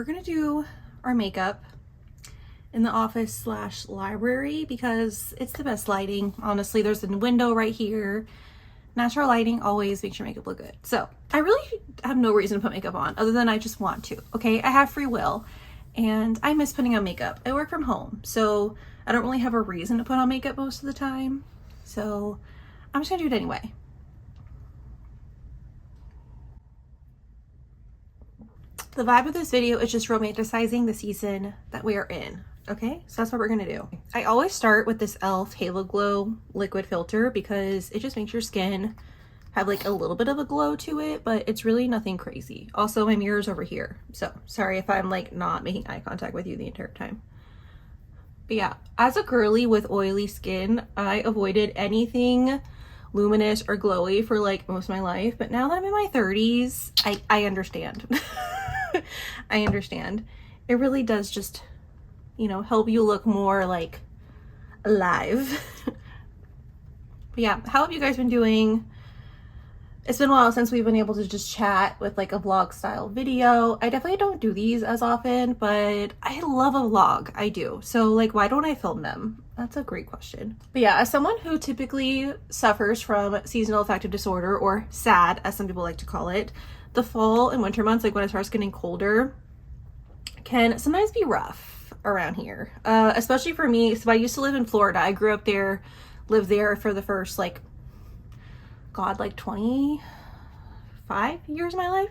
we're gonna do our makeup in the office slash library because it's the best lighting. Honestly, there's a window right here. Natural lighting always makes your makeup look good. So I really have no reason to put makeup on other than I just want to, okay? I have free will and I miss putting on makeup. I work from home, so I don't really have a reason to put on makeup most of the time. So I'm just gonna do it anyway. The vibe of this video is just romanticizing the season that we are in. Okay, so that's what we're gonna do. I always start with this e.l.f. Halo Glow liquid filter because it just makes your skin have like a little bit of a glow to it, but it's really nothing crazy. Also, my mirror's over here, so sorry if I'm like not making eye contact with you the entire time. But yeah, as a girly with oily skin, I avoided anything luminous or glowy for like most of my life, but now that I'm in my 30s, I understand. I understand. It really does just, you know, help you look more like alive. But yeah, how have you guys been doing? It's been a while since we've been able to just chat with like a vlog style video. I definitely don't do these as often, but I love a vlog. I do. So like, why don't I film them? That's a great question. But yeah, as someone who typically suffers from seasonal affective disorder, or SAD as some people like to call it, the fall and winter months, like when it starts getting colder, can sometimes be rough around here. Especially for me. So I used to live in Florida. I grew up there, lived there for the first like 25 years of my life.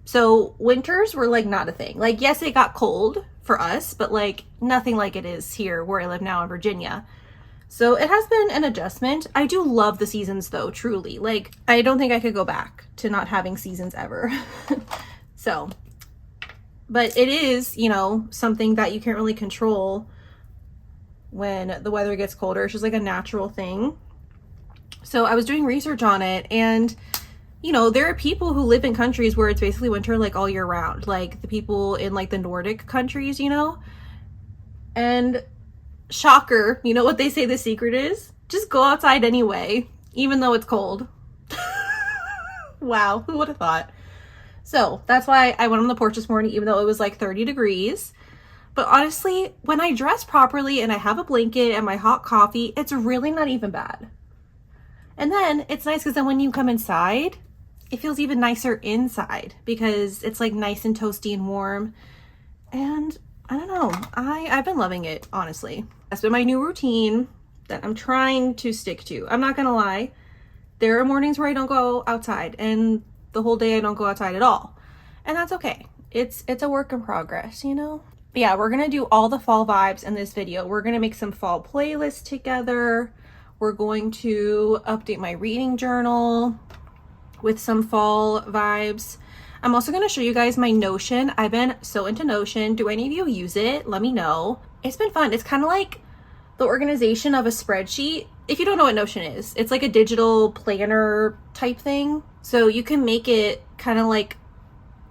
So winters were like not a thing. Like, yes, it got cold for us, but like nothing like it is here where I live now in Virginia. So it has been an adjustment. I do love the seasons though, truly. Like, I don't think I could go back to not having seasons ever. So, but it is, you know, something that you can't really control when the weather gets colder. It's just like a natural thing. So I was doing research on it, and you know, there are people who live in countries where it's basically winter like all year round, like the people in like the Nordic countries, you know. And shocker, you know what they say the secret is? Just go outside anyway, even though it's cold. Wow, who would have thought? So that's why I went on the porch this morning, even though it was like 30 degrees. But honestly, when I dress properly and I have a blanket and my hot coffee, it's really not even bad. And then it's nice because then when you come inside, it feels even nicer inside because it's like nice and toasty and warm. And I don't know, I've been loving it, honestly. That's been my new routine that I'm trying to stick to. I'm not gonna lie, there are mornings where I don't go outside and the whole day I don't go outside at all. And that's okay. It's a work in progress, you know? But yeah, we're gonna do all the fall vibes in this video. We're gonna make some fall playlists together. We're going to update my reading journal with some fall vibes. I'm also going to show you guys my Notion. I've been so into Notion. Do any of you use it? Let me know. It's been fun. It's kind of like the organization of a spreadsheet. If you don't know what Notion is, it's like a digital planner type thing. So you can make it kind of like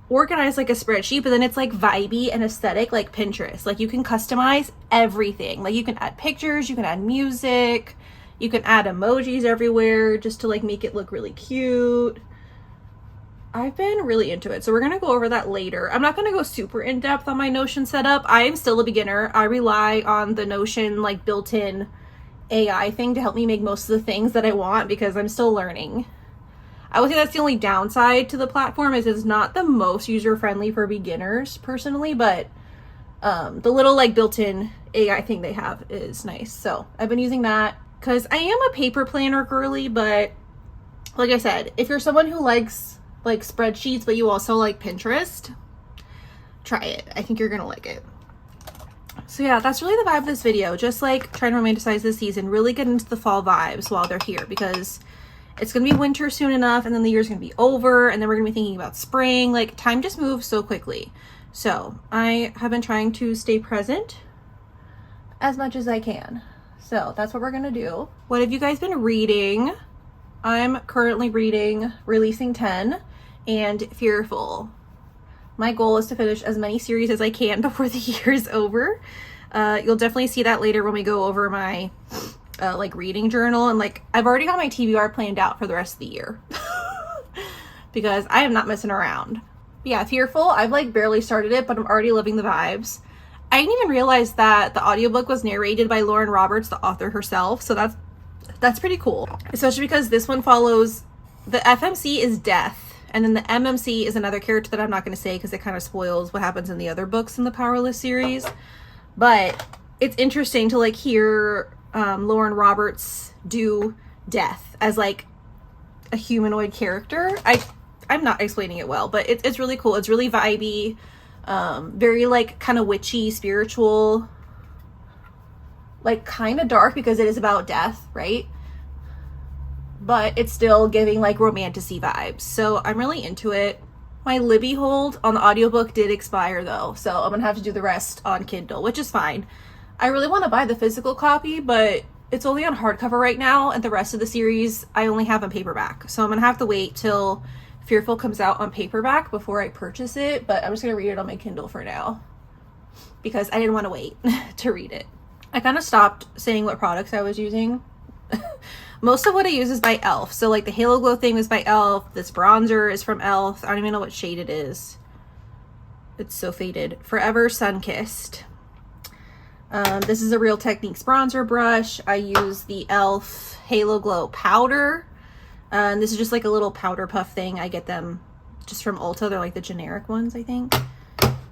organized like a spreadsheet, but then it's like vibey and aesthetic like Pinterest. Like you can customize everything. Like you can add pictures, you can add music, you can add emojis everywhere just to like make it look really cute. I've been really into it. So we're going to go over that later. I'm not going to go super in depth on my Notion setup. I am still a beginner. I rely on the Notion like built-in AI thing to help me make most of the things that I want because I'm still learning. I would say that's the only downside to the platform is it's not the most user-friendly for beginners personally, but the little like built-in AI thing they have is nice. So I've been using that. Because I am a paper planner girly, but like I said, if you're someone who likes like spreadsheets, but you also like Pinterest, try it. I think you're going to like it. So yeah, that's really the vibe of this video. Just like trying to romanticize this season, really get into the fall vibes while they're here because it's going to be winter soon enough and then the year's going to be over and then we're going to be thinking about spring. Like time just moves so quickly. So I have been trying to stay present as much as I can. So that's what we're gonna do. What have you guys been reading? I'm currently reading Releasing 10 and Fearful. My goal is to finish as many series as I can before the year is over. You'll definitely see that later when we go over my like reading journal, and like I've already got my TBR planned out for the rest of the year because I am not messing around. Yeah, Fearful, I've like barely started it, but I'm already loving the vibes. I didn't even realize that the audiobook was narrated by Lauren Roberts, the author herself, so that's pretty cool. Especially because this one follows, the FMC is death, and then the MMC is another character that I'm not going to say because it kind of spoils what happens in the other books in the Powerless series. But it's interesting to like hear Lauren Roberts do death as like a humanoid character. I'm not explaining it well, but it's really cool. It's really vibey, very like kind of witchy, spiritual, like kind of dark because it is about death, right? But it's still giving like romantic-y vibes. So I'm really into it. My Libby hold on the audiobook did expire though, so I'm gonna have to do the rest on Kindle, which is fine. I really want to buy the physical copy, but it's only on hardcover right now, and the rest of the series I only have on paperback. So I'm gonna have to wait till Fearful comes out on paperback before I purchase it, but I'm just gonna read it on my Kindle for now because I didn't want to wait to read it. I kind of stopped saying what products I was using. Most of what I use is by e.l.f. So like the Halo Glow thing was by e.l.f. This bronzer is from e.l.f. I don't even know what shade it is. It's so faded. Forever Sun-Kissed. This is a Real Techniques bronzer brush. I use the e.l.f. Halo Glow powder. And this is just like a little powder puff thing. I get them just from Ulta. They're like the generic ones, I think.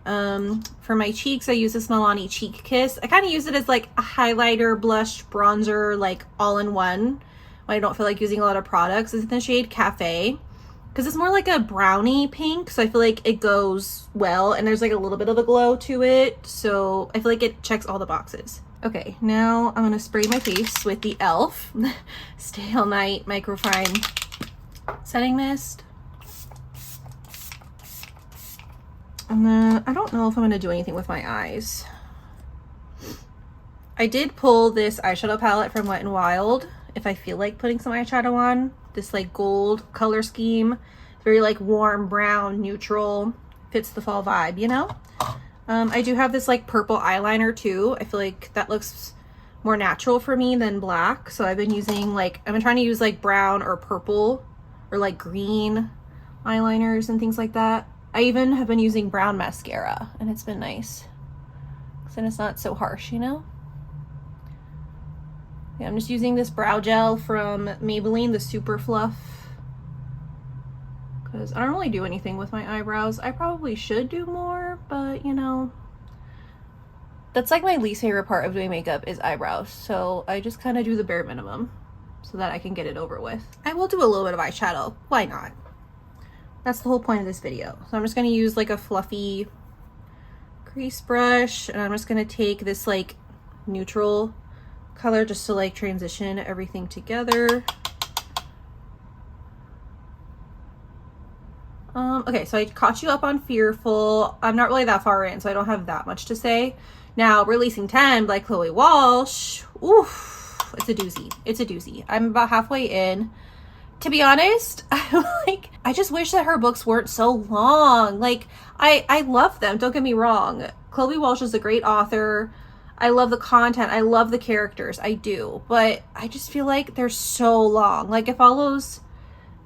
For my cheeks, I use this Milani Cheek Kiss. I kind of use it as like a highlighter, blush, bronzer, like all in one. When I don't feel like using a lot of products. It's in the shade Cafe. Because it's more like a brownie pink. So I feel like it goes well. And there's like a little bit of a glow to it. So I feel like it checks all the boxes. Okay, now I'm going to spray my face with the e.l.f. Stay All Night Microfine Setting Mist. And then I don't know if I'm going to do anything with my eyes. I did pull this eyeshadow palette from Wet n Wild if I feel like putting some eyeshadow on. This like gold color scheme. Very like warm, brown, neutral. Fits the fall vibe, you know? I do have this like purple eyeliner too. I feel like that looks more natural for me than black. So I've been using like, I've been trying to use like brown or purple or like green eyeliners and things like that. I even have been using brown mascara and it's been nice. Because then it's not so harsh, you know? Yeah, I'm just using this brow gel from Maybelline, the Super Fluff. Because I don't really do anything with my eyebrows. I probably should do more, but you know. That's like my least favorite part of doing makeup is eyebrows. So I just kind of do the bare minimum so that I can get it over with. I will do a little bit of eyeshadow. Why not? That's the whole point of this video. So I'm just going to use like a fluffy crease brush. And I'm just going to take this like neutral color just to like transition everything together. Okay, so I caught you up on Fearful. I'm not really that far in, so I don't have that much to say. Now, Releasing 10 by Chloe Walsh. Oof, it's a doozy. It's a doozy. I'm about halfway in. To be honest, I just wish that her books weren't so long. Like, I love them, don't get me wrong. Chloe Walsh is a great author. I love the content. I love the characters. I do. But I just feel like they're so long. Like, it follows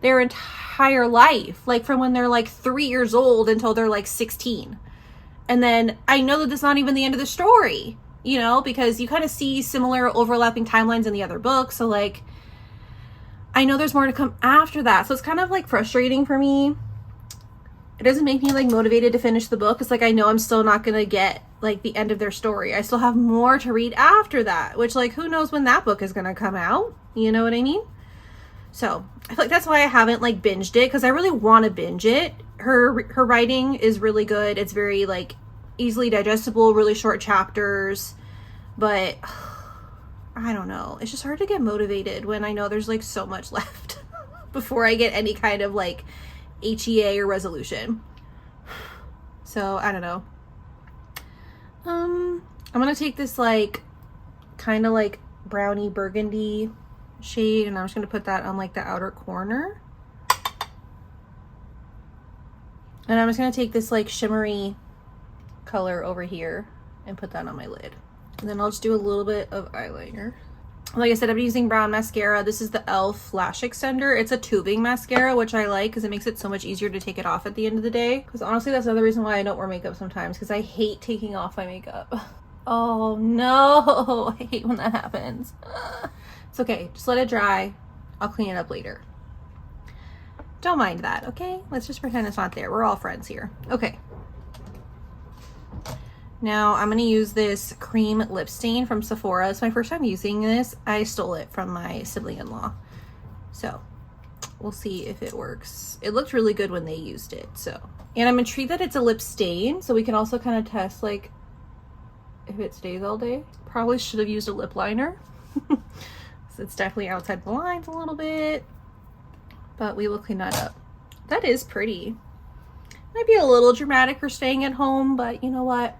their entire life, like from when they're like 3 years old until they're like 16. And then I know that that's not even the end of the story, you know, because you kind of see similar overlapping timelines in the other books. So like, I know there's more to come after that. So it's kind of like frustrating for me. It doesn't make me like motivated to finish the book. It's like, I know I'm still not going to get like the end of their story. I still have more to read after that, which like, who knows when that book is going to come out? You know what I mean? So I feel like that's why I haven't like binged it, because I really want to binge it. Her writing is really good. It's very like easily digestible, really short chapters, but I don't know. It's just hard to get motivated when I know there's like so much left before I get any kind of like HEA or resolution. So I don't know. I'm gonna take this like kind of like brownie burgundy shade, and I'm just going to put that on like the outer corner. And I'm just going to take this like shimmery color over here and put that on my lid. And then I'll just do a little bit of eyeliner. Like I said, I've been using brown mascara. This is the e.l.f. Lash Extender. It's a tubing mascara, which I like because it makes it so much easier to take it off at the end of the day. Because honestly, that's another reason why I don't wear makeup sometimes, because I hate taking off my makeup. Oh no, I hate when that happens. It's okay, just let it dry. I'll clean it up later. Don't mind that, okay? Let's just pretend it's not there. We're all friends here. Okay. Now I'm gonna use this cream lip stain from Sephora. It's my first time using this. I stole it from my sibling-in-law. So we'll see if it works. It looked really good when they used it, so. And I'm intrigued that it's a lip stain, so we can also kind of test like if it stays all day. Probably should have used a lip liner. So it's definitely outside the lines a little bit, but we will clean that up. That is pretty. Might be a little dramatic for staying at home, but you know what?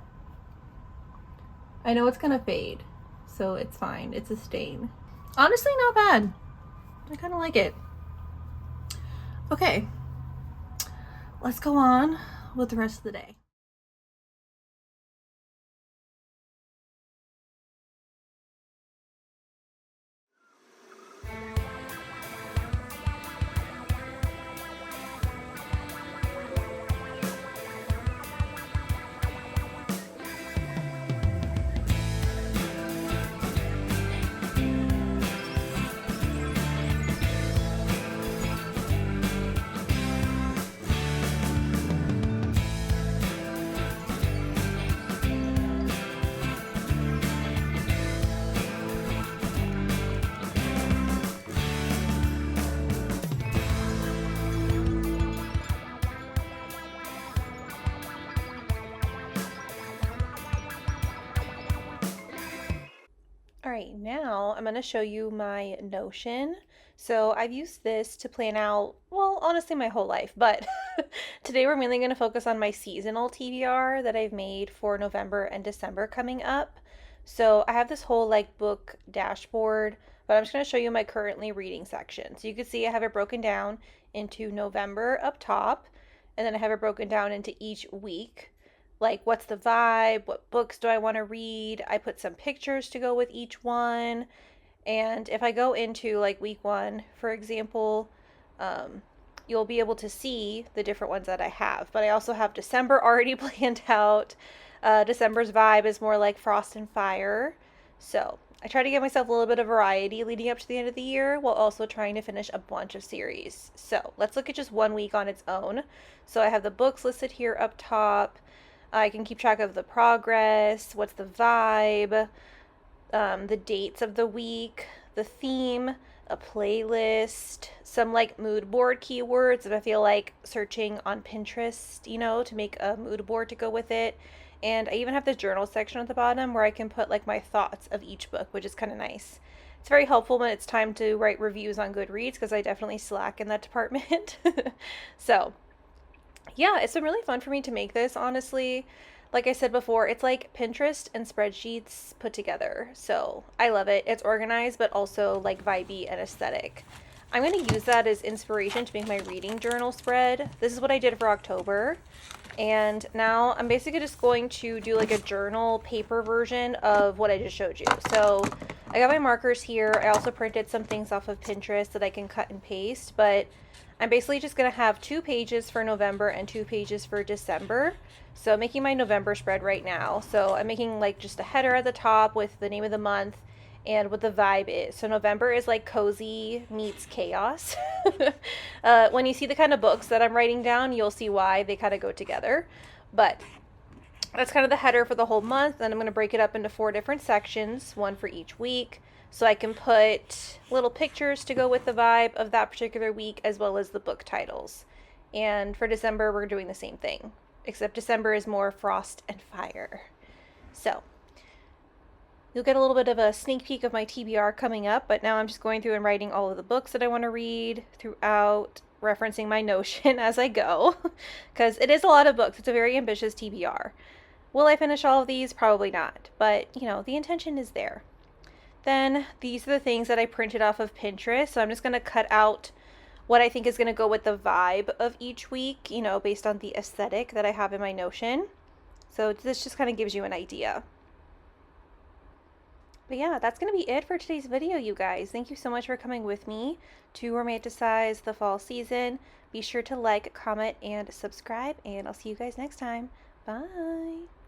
I know it's gonna fade, so it's fine. It's a stain. Honestly, not bad. I kind of like it. Okay, let's go on with the rest of the day. All right, now I'm going to show you my Notion. So I've used this to plan out, well, honestly, my whole life, but today we're mainly going to focus on my seasonal TBR that I've made for November and December coming up. So I have this whole like book dashboard, but I'm just going to show you my currently reading section. So you can see I have it broken down into November up top, and then I have it broken down into each week. Like, what's the vibe? What books do I want to read? I put some pictures to go with each one. And if I go into like week 1, for example, you'll be able to see the different ones that I have. But I also have December already planned out. December's vibe is more like Frost and Fire. So I try to give myself a little bit of variety leading up to the end of the year while also trying to finish a bunch of series. So let's look at just one week on its own. So I have the books listed here up top. I can keep track of the progress, what's the vibe, the dates of the week, the theme, a playlist, some like mood board keywords if I feel like searching on Pinterest, you know, to make a mood board to go with it. And I even have the journal section at the bottom where I can put like my thoughts of each book, which is kind of nice. It's very helpful when it's time to write reviews on Goodreads because I definitely slack in that department. So yeah, it's been really fun for me to make this, honestly. Like I said before, it's like Pinterest and spreadsheets put together. So I love it. It's organized, but also like vibey and aesthetic. I'm going to use that as inspiration to make my reading journal spread. This is what I did for October. And now I'm basically just going to do like a journal paper version of what I just showed you. So I got my markers here. I also printed some things off of Pinterest that I can cut and paste, but I'm basically just going to have 2 pages for November and 2 pages for December. So I'm making my November spread right now. So I'm making like just a header at the top with the name of the month and what the vibe is. So November is like cozy meets chaos. When you see the kind of books that I'm writing down, you'll see why they kind of go together. But that's kind of the header for the whole month. Then I'm going to break it up into 4 different sections, one for each week. So I can put little pictures to go with the vibe of that particular week, as well as the book titles. And for December, we're doing the same thing, except December is more Frost and Fire. So you'll get a little bit of a sneak peek of my TBR coming up, but now I'm just going through and writing all of the books that I want to read throughout, referencing my Notion as I go, because it is a lot of books. It's a very ambitious TBR. Will I finish all of these? Probably not, but you know, the intention is there. Then these are the things that I printed off of Pinterest. So I'm just going to cut out what I think is going to go with the vibe of each week, you know, based on the aesthetic that I have in my Notion. So this just kind of gives you an idea. But yeah, that's going to be it for today's video, you guys. Thank you so much for coming with me to romanticize the fall season. Be sure to like, comment, and subscribe, and I'll see you guys next time. Bye!